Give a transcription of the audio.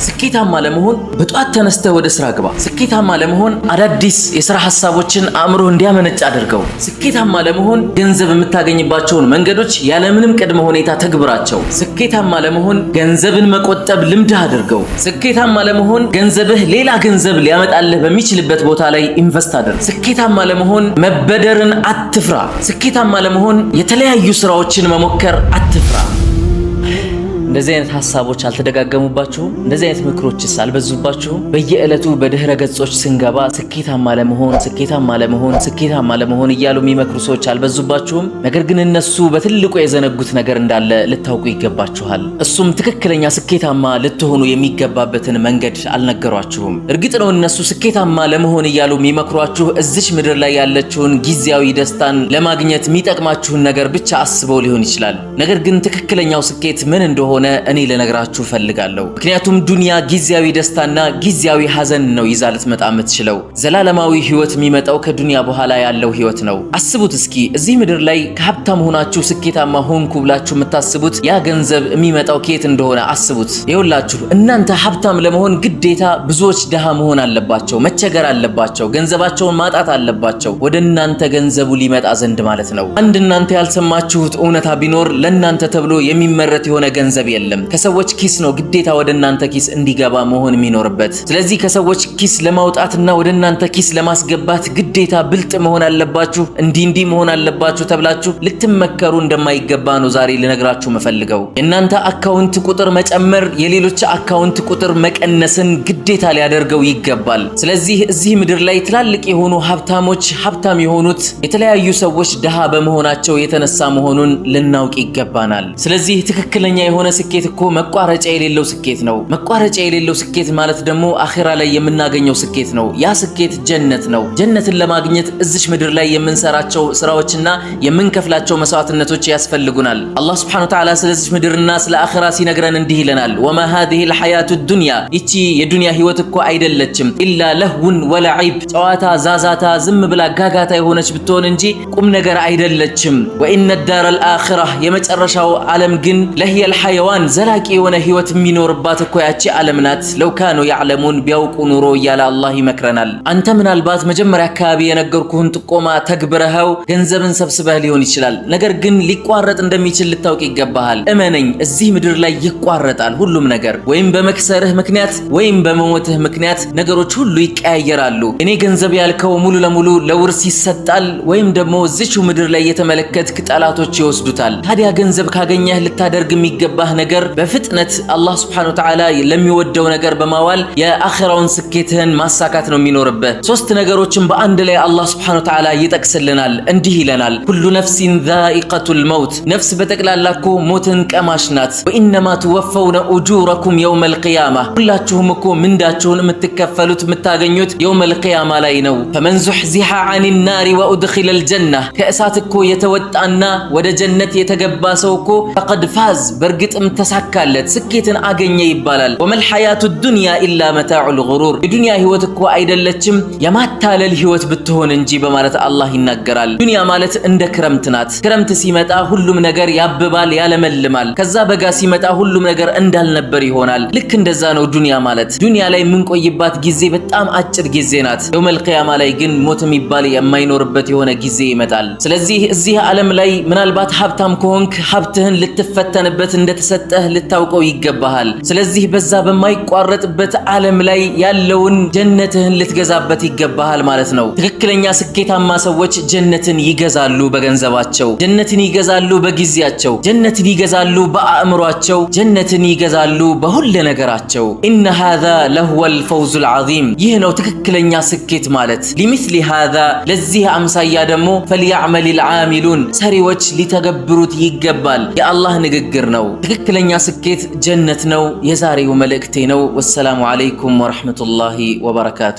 ስኬታማ ለመሆን በጧት ተነስተህ ወደ ስራ ግባ። ስኬታማ ለመሆን አዳዲስ የሥራ ሐሳቦችን አእምሮ እንዲያመነጭ አድርገው። ስኬታማ ለመሆን ገንዘብ የምታገኝባቸውን መንገዶች ያለምንም ቅድመ ሁኔታ ተግብራቸው። ስኬታማ ለመሆን ገንዘብን መቆጠብ ልምድህ አድርገው። ስኬታማ ለመሆን ገንዘብህ ሌላ ገንዘብ ሊያመጣልህ በሚችልበት ቦታ ላይ ኢንቨስት አድርግ። ስኬታማ ለመሆን መበደርን አትፍራ። ስኬታማ ለመሆን የተለያዩ ስራዎችን መሞከር አትፍራ። እንደዚህ አይነት ሐሳቦች አልተደጋገሙባችሁም? እንደዚህ አይነት ምክሮችስ አልበዙባችሁም? በየዕለቱ በድህረ ገጾች ስንገባ ስኬታማ ለመሆን እያሉ የሚመክሩ ሰዎች አልበዙባችሁም? ነገር ግን እነሱ በትልቁ የዘነጉት ነገር እንዳለ ልታውቁ ይገባችኋል። እሱም ትክክለኛ ስኬታማ ልትሆኑ የሚገባበትን መንገድ አልነገሯችሁም። እርግጥ ነው እነሱ ስኬታማ ለመሆን እያሉ የሚመክሯችሁ እዚች ምድር ላይ ያለችውን ጊዜያዊ ደስታን ለማግኘት የሚጠቅማችሁን ነገር ብቻ አስበው ሊሆን ይችላል። ነገር ግን ትክክለኛው ስኬት ምን እንደሆነ እኔ ልነግራችሁ ፈልጋለሁ። ምክንያቱም ዱንያ ጊዜያዊ ደስታና ጊዜያዊ ሐዘን ነው ይዛ ልትመጣ የምትችለው። ዘላለማዊ ህይወት የሚመጣው ከዱንያ በኋላ ያለው ህይወት ነው። አስቡት እስኪ እዚህ ምድር ላይ ከሀብታም ሆናችሁ ስኬታማ ሆንኩ ብላችሁ የምታስቡት ያ ገንዘብ የሚመጣው ከየት እንደሆነ አስቡት። ይኸውላችሁ እናንተ ሀብታም ለመሆን ግዴታ ብዙዎች ድሃ መሆን አለባቸው፣ መቸገር አለባቸው፣ ገንዘባቸውን ማጣት አለባቸው ወደ እናንተ ገንዘቡ ሊመጣ ዘንድ ማለት ነው። አንድ እናንተ ያልሰማችሁት እውነታ ቢኖር ለእናንተ ተብሎ የሚመረት የሆነ ገንዘብ የለም። ከሰዎች ኪስ ነው ግዴታ ወደ እናንተ ኪስ እንዲገባ መሆን የሚኖርበት። ስለዚህ ከሰዎች ኪስ ለማውጣትና ወደ እናንተ ኪስ ለማስገባት ግዴታ ብልጥ መሆን አለባችሁ፣ እንዲህ መሆን አለባችሁ ተብላችሁ ልትመከሩ እንደማይገባ ነው ዛሬ ልነግራችሁ መፈልገው። የእናንተ አካውንት ቁጥር መጨመር የሌሎች አካውንት ቁጥር መቀነስን ግዴታ ሊያደርገው ይገባል። ስለዚህ እዚህ ምድር ላይ ትላልቅ የሆኑ ሀብታሞች ሀብታም የሆኑት የተለያዩ ሰዎች ድሃ በመሆናቸው የተነሳ መሆኑን ልናውቅ ይገባናል። ስለዚህ ትክክለኛ የሆነ ስኬት እኮ መቋረጫ የሌለው ስኬት ነው። መቋረጫ የሌለው ስኬት ማለት ደግሞ አኺራ ላይ የምናገኘው ስኬት ነው። ያ ስኬት ጀነት ነው። ጀነትን ለማግኘት እዚች ምድር ላይ የምንሰራቸው ስራዎችና የምንከፍላቸው መስዋዕትነቶች ያስፈልጉናል። አላህ Subhanahu Wa Ta'ala ስለዚች ምድርና ስለ አኺራ ሲነግረን እንዲህ ይለናል። ወማ هذه الحياة الدنيا ይቺ የዱንያ ህይወት እኮ አይደለችም ኢላ ለህውን ወለዒብ ጨዋታ ዛዛታ ዝም ብላ ጋጋታ የሆነች ብትሆን እንጂ ቁም ነገር አይደለችም። ወኢነ الدار الآخرة የመጨረሻው ዓለም ግን ለሂየል ሐይዋን ዘላቂ የሆነ ህይወት የሚኖርባት እኮ ያቺ ዓለም ናት። ለው ካኑ ያዕለሙን ቢያውቁ ኑሮ እያለ አላህ ይመክረናል። አንተ ምናልባት መጀመሪያ አካባቢ የነገርኩህን ጥቆማ ተግብረኸው ገንዘብን ሰብስበህ ሊሆን ይችላል። ነገር ግን ሊቋረጥ እንደሚችል ልታውቅ ይገባሃል። እመነኝ እዚህ ምድር ላይ ይቋረጣል ሁሉም ነገር። ወይም በመክሰርህ ምክንያት ወይም በመሞትህ ምክንያት ነገሮች ሁሉ ይቀያየራሉ። እኔ ገንዘብ ያልከው ሙሉ ለሙሉ ለውርስ ይሰጣል፣ ወይም ደግሞ እዚች ምድር ላይ የተመለከትክ ጠላቶች ይወስዱታል። ታዲያ ገንዘብ ካገኘህ ልታደርግ የሚገባህ ነገር በፍጥነት አላህ Subhanahu Wa Ta'ala ለሚወደው ነገር በማዋል የአኺራውን ስኬትህን ማሳካት ነው የሚኖርብህ። ሶስት ነገሮችን በአንድ ላይ አላህ Subhanahu Wa Ta'ala ይጠቅስልናል። እንዲህ ይለናል፣ ኩሉ ነፍሲን ዛኢቀቱል መውት፣ ነፍስ በጠቅላላኮ ሞትን ቀማሽ ናት። ወኢነማ ትወፈውነ ኡጁረኩም የውመል ቂያማ፣ ሁላችሁም እኮ ምንዳችሁን የምትከፈሉት የምታገኙት የውመል ቂያማ ላይ ነው። ፈመን ዙሕዚሐ ዐኒን ናሪ ወኡድኺለል ጀና፣ ከእሳት እኮ የተወጣና ወደ ጀነት የተገባ ሰው እኮ ፈቀድ ፋዝ፣ በእርግጥም ተሳካለት ስኬትን አገኘ ይባላል። ወመል ሐያቱ ዱንያ ኢላ መታዑል ጉሩር፣ የዱንያ ህይወት እኮ አይደለችም የማታለል ህይወት ብትሆን እንጂ በማለት አላህ ይናገራል። ዱንያ ማለት እንደ ክረምት ናት። ክረምት ሲመጣ ሁሉም ነገር ያብባል፣ ያለመልማል። ከዛ በጋ ሲመጣ ሁሉም ነገር እንዳልነበር ይሆናል። ልክ እንደዛ ነው ዱንያ ማለት። ዱንያ ላይ የምንቆይባት ጊዜ በጣም አጭር ጊዜ ናት። የውመል ቂያማ ላይ ግን ሞት የሚባል የማይኖርበት የሆነ ጊዜ ይመጣል። ስለዚህ እዚህ ዓለም ላይ ምናልባት ሀብታም ከሆንክ ሀብትህን ልትፈተንበት እንደተሰጠህ ልታውቀው ይገባሃል። ስለዚህ በዛ በማይቋረጥበት ዓለም ላይ ያለውን ጀነትህን ልትገዛበት ይገባሃል ማለት ነው። ትክክለኛ ስኬታማ ሰዎች ጀነትን ይገዛሉ በገንዘባቸው፣ ጀነትን ይገዛሉ በጊዜያቸው፣ ጀነትን ይገዛሉ በአእምሯቸው፣ ጀነትን ይገዛሉ በሁሉ ነገራቸው። ኢነ ሃዛ ለሁወል ፈውዙል ዐዚም፣ ይህ ነው ትክክለኛ ስኬት ማለት። ሊሚስሊ ሃዛ፣ ለዚህ አምሳያ ደግሞ ፈልያዕመሊል ዓሚሉን፣ ሰሪዎች ሊተገብሩት ይገባል። የአላህ ንግግር ነው። ትክክለኛ ስኬት ጀነት ነው። የዛሬው መልእክቴ ነው። ወሰላሙ ዐለይኩም ወረሕመቱላሂ ወበረካቱሁ።